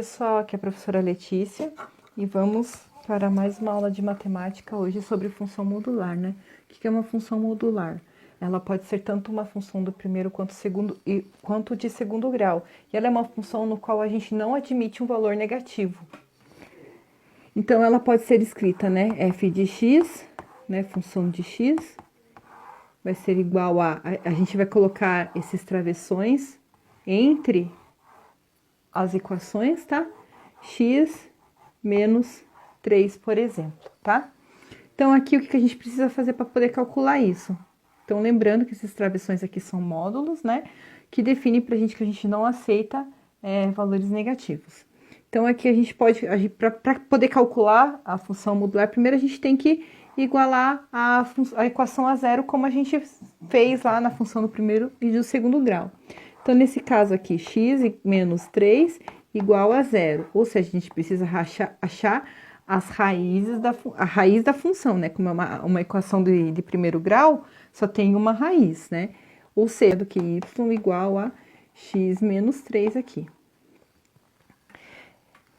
pessoal, aqui é a professora Letícia e vamos para mais uma aula de matemática hoje sobre função modular, né? O que é uma função modular? Ela pode ser tanto uma função do primeiro quanto de segundo grau. E ela é uma função no qual a gente não admite um valor negativo. Então, ela pode ser escrita, né? F de x, né? Função de x, vai ser igual a gente vai colocar esses travessões entre as equações, tá? X menos 3, por exemplo, tá? Então, aqui o que a gente precisa fazer para poder calcular isso? Então, lembrando que esses travessões aqui são módulos, né? Que definem pra gente que a gente não aceita valores negativos. Então, aqui a gente pode, para poder calcular a função modular, primeiro a gente tem que igualar a equação a zero, como a gente fez lá na função do primeiro e do segundo grau. Então, nesse caso aqui, x menos 3 igual a zero. Ou seja, a gente precisa achar as raízes a raiz da função, né? Como é uma equação de primeiro grau, só tem uma raiz, né? Ou seja, do que y igual a x menos 3 aqui.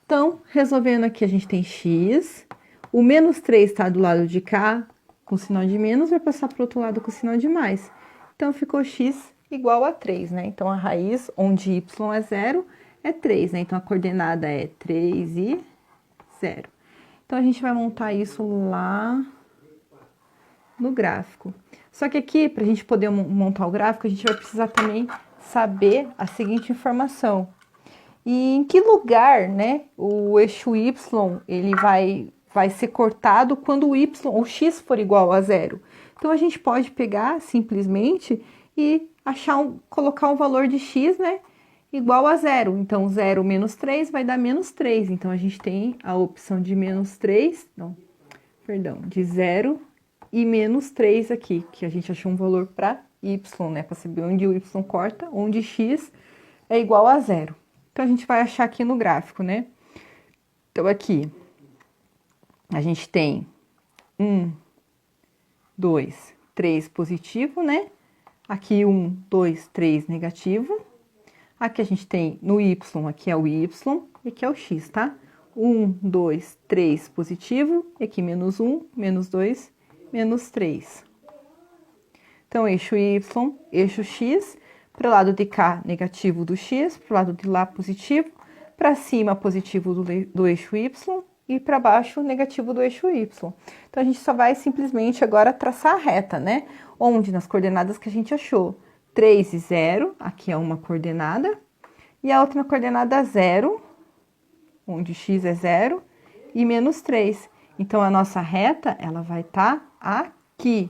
Então, resolvendo aqui, a gente tem x. O menos 3 está do lado de cá, com sinal de menos, vai passar para o outro lado com sinal de mais. Então, ficou x igual a 3, né? Então, a raiz onde y é 0 é 3, né? Então, a coordenada é 3 e 0. Então, a gente vai montar isso lá no gráfico. Só que aqui, para a gente poder montar o gráfico, a gente vai precisar também saber a seguinte informação. E em que lugar, né, o eixo y, ele vai ser cortado quando o x for igual a zero. Então, a gente pode pegar simplesmente e colocar um valor de x, né, igual a zero. Então, 0 menos 3 vai dar menos 3. Então, a gente tem a opção de menos 3, não, perdão, de 0 e menos 3 aqui, que a gente achou um valor para y, né, para saber onde o y corta, onde x é igual a zero. Então, a gente vai achar aqui no gráfico, né? Então, aqui, a gente tem 1, 2, 3 positivo, né? Aqui, 1, 2, 3 negativo. Aqui, a gente tem no y, aqui é o y e aqui é o x, tá? 1, 2, 3 positivo. E aqui, menos 1, menos 2, menos 3. Então, eixo y, eixo x. Para o lado de cá, negativo do x, para o lado de lá, positivo. Para cima, positivo do eixo y. E para baixo, negativo do eixo y. Então, a gente só vai simplesmente agora traçar a reta, né? Onde? Nas coordenadas que a gente achou. 3 e 0, aqui é uma coordenada. E a outra coordenada 0, onde x é 0, e menos 3. Então, a nossa reta, ela vai estar aqui.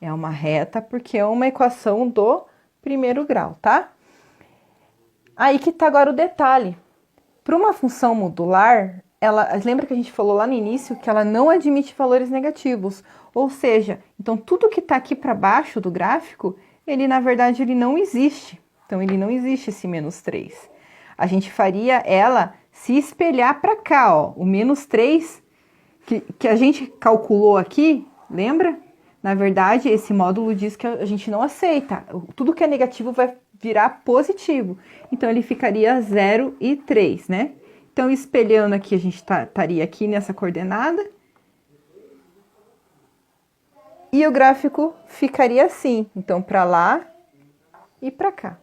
É uma reta porque é uma equação do primeiro grau, tá? Aí que tá agora o detalhe. Para uma função modular, lembra que a gente falou lá no início que ela não admite valores negativos. Ou seja, então tudo que tá aqui para baixo do gráfico, na verdade, ele não existe. Então, ele não existe esse menos 3. A gente faria ela se espelhar para cá, ó. O menos 3 que a gente calculou aqui, lembra? Na verdade, esse módulo diz que a gente não aceita. Tudo que é negativo vai virar positivo. Então, ele ficaria 0 e 3, né? Então, espelhando aqui, a gente estaria aqui nessa coordenada. E o gráfico ficaria assim. Então, para lá e para cá.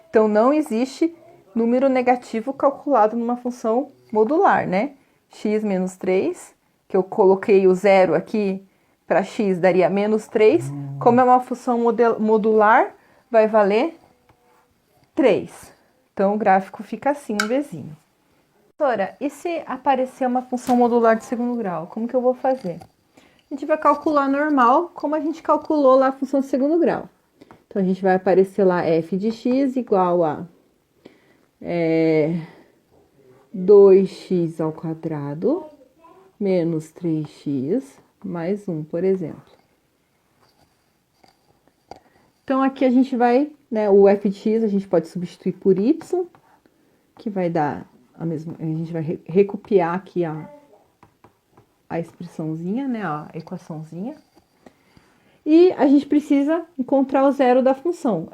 Então, não existe número negativo calculado numa função modular, né? X menos 3, que eu coloquei o 0 aqui, para x daria menos 3. Como é uma função modular, vai valer 3. Então, o gráfico fica assim, um Vzinho. Professora, e se aparecer uma função modular de segundo grau? Como que eu vou fazer? A gente vai calcular normal, como a gente calculou lá a função de segundo grau. Então, a gente vai aparecer lá f de x igual a 2x ao quadrado menos 3x mais 1, por exemplo. Então, aqui a gente vai, né, o f de x a gente pode substituir por y, que vai dar a mesma, a gente vai recopiar aqui a expressãozinha, né, a equaçãozinha. E a gente precisa encontrar o zero da função,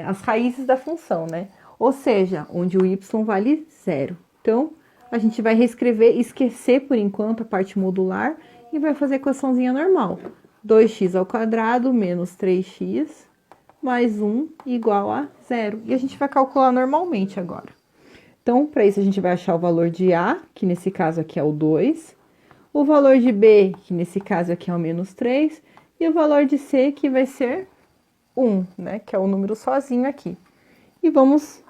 as raízes da função, né? Ou seja, onde o y vale 0. Então, a gente vai reescrever, esquecer por enquanto a parte modular e vai fazer a equaçãozinha normal. 2x ao quadrado menos 3x mais 1 igual a 0. E a gente vai calcular normalmente agora. Então, para isso, a gente vai achar o valor de A, que nesse caso aqui é o 2, o valor de B, que nesse caso aqui é o menos 3, e o valor de C, que vai ser 1, né? Que é o número sozinho aqui. E vamos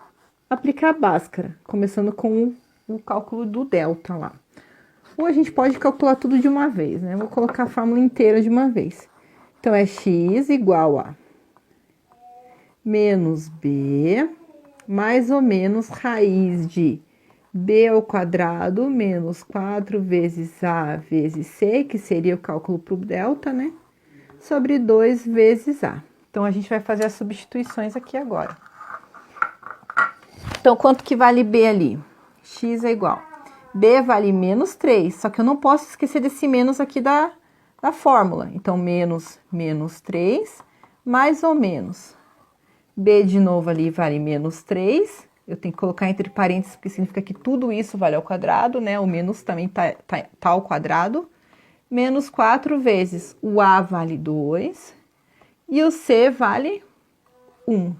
aplicar a Bhaskara, começando com o cálculo do delta lá. Ou a gente pode calcular tudo de uma vez, né? Vou colocar a fórmula inteira de uma vez. Então, é x igual a menos b, mais ou menos raiz de b ao quadrado menos 4 vezes a vezes c, que seria o cálculo para o delta, né? Sobre 2 vezes a. Então, a gente vai fazer as substituições aqui agora. Então, quanto que vale b ali? X é igual. B vale menos 3, só que eu não posso esquecer desse menos aqui da fórmula. Então, menos 3, mais ou menos. B de novo ali vale menos 3. Eu tenho que colocar entre parênteses, porque significa que tudo isso vale ao quadrado, né? O menos também tá ao quadrado. Menos 4 vezes o A vale 2 e o C vale 1.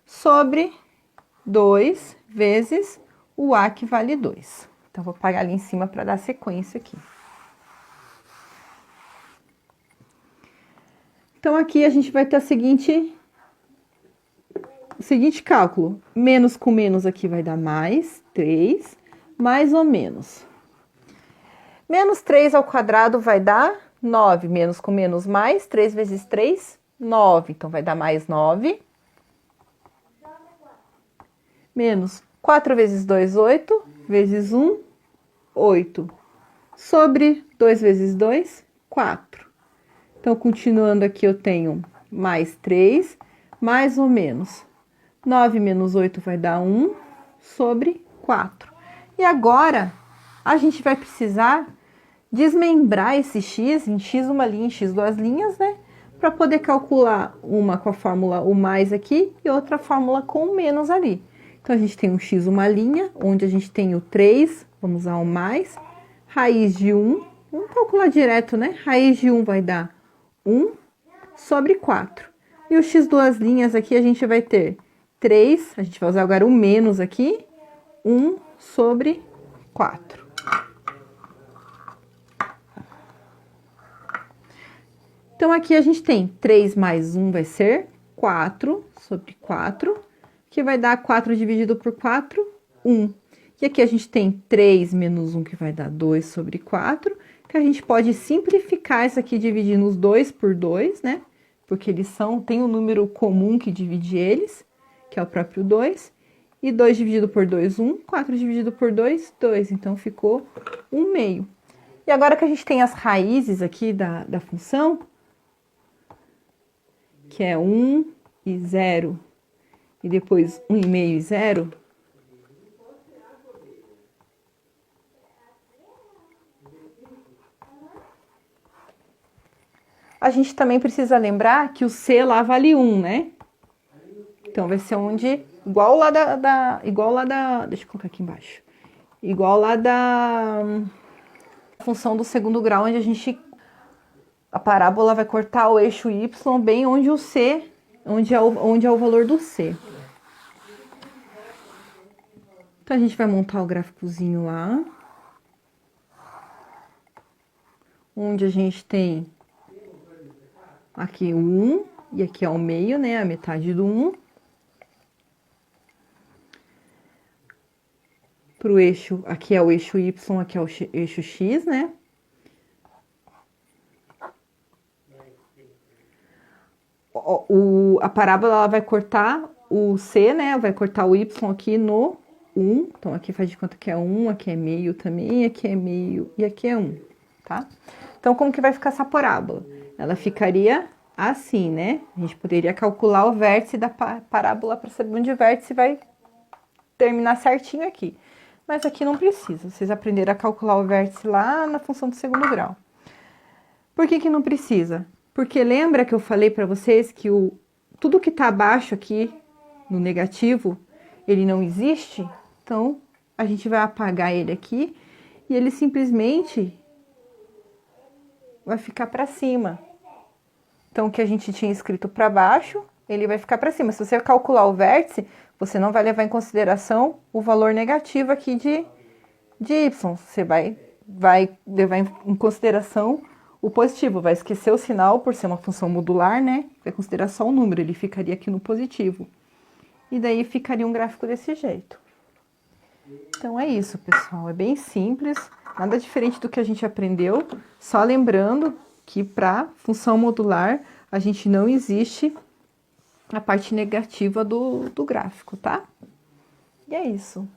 Sobre 2 vezes o A que vale 2. Então, vou pagar ali em cima para dar sequência aqui. Então, aqui a gente vai ter o seguinte cálculo. Menos com menos aqui vai dar mais 3, mais ou menos. Menos 3 ao quadrado vai dar 9. Menos com menos mais, 3 vezes 3, 9. Então, vai dar mais 9. Menos 4 vezes 2, 8. Vezes 1, 8. Sobre 2 vezes 2, 4. Então, continuando aqui, eu tenho mais 3, mais ou menos. 9 menos 8 vai dar 1 sobre 4. E agora, a gente vai precisar desmembrar esse x em x uma linha, em x duas linhas, né? Para poder calcular uma com a fórmula o mais aqui e outra fórmula com o menos ali. Então, a gente tem um x uma linha, onde a gente tem o 3, vamos usar o mais, raiz de 1, vamos calcular direto, né? Raiz de 1 vai dar 1 sobre 4. E o x duas linhas aqui, a gente vai ter 3, a gente vai usar agora o menos aqui, 1 sobre 4. Então, aqui a gente tem 3 mais 1 vai ser 4 sobre 4, que vai dar 4 dividido por 4, 1. E aqui a gente tem 3 menos 1, que vai dar 2 sobre 4, que a gente pode simplificar isso aqui dividindo os 2 por 2, né? Porque eles tem um número comum que divide eles, que é o próprio 2. E 2 dividido por 2, 1. 4 dividido por 2, 2. Então, ficou 1 meio. E agora que a gente tem as raízes aqui da função, que é 1 e 0, e depois 1,5 e 0, a gente também precisa lembrar que o C lá vale 1, né? Então, vai ser onde, igual lá deixa eu colocar aqui embaixo. Igual lá da função do segundo grau, onde a parábola vai cortar o eixo Y bem onde o C, onde é o valor do C. Então, a gente vai montar o gráficozinho lá. Onde a gente tem aqui o 1, e aqui é o meio, né? A metade do 1. Pro eixo, aqui é o eixo Y, aqui é o eixo X, né? A parábola ela vai cortar o C, né? Vai cortar o Y aqui no 1. Então, aqui faz de conta que é 1, aqui é meio também, aqui é meio e aqui é 1, tá? Então, como que vai ficar essa parábola? Ela ficaria assim, né? A gente poderia calcular o vértice da parábola para saber onde o vértice vai terminar certinho aqui. Mas aqui não precisa. Vocês aprenderam a calcular o vértice lá na função do segundo grau. Por que não precisa? Porque lembra que eu falei para vocês que tudo que está abaixo aqui, no negativo, ele não existe? Então, a gente vai apagar ele aqui e ele simplesmente vai ficar para cima. Então, o que a gente tinha escrito para baixo, ele vai ficar para cima. Se você calcular o vértice, você não vai levar em consideração o valor negativo aqui de y. Você vai levar em consideração o positivo. Vai esquecer o sinal por ser uma função modular, né? Vai considerar só o número, ele ficaria aqui no positivo. E daí ficaria um gráfico desse jeito. Então é isso, pessoal. É bem simples, nada diferente do que a gente aprendeu. Só lembrando que para função modular, a gente não existe a parte negativa do gráfico, tá? E é isso.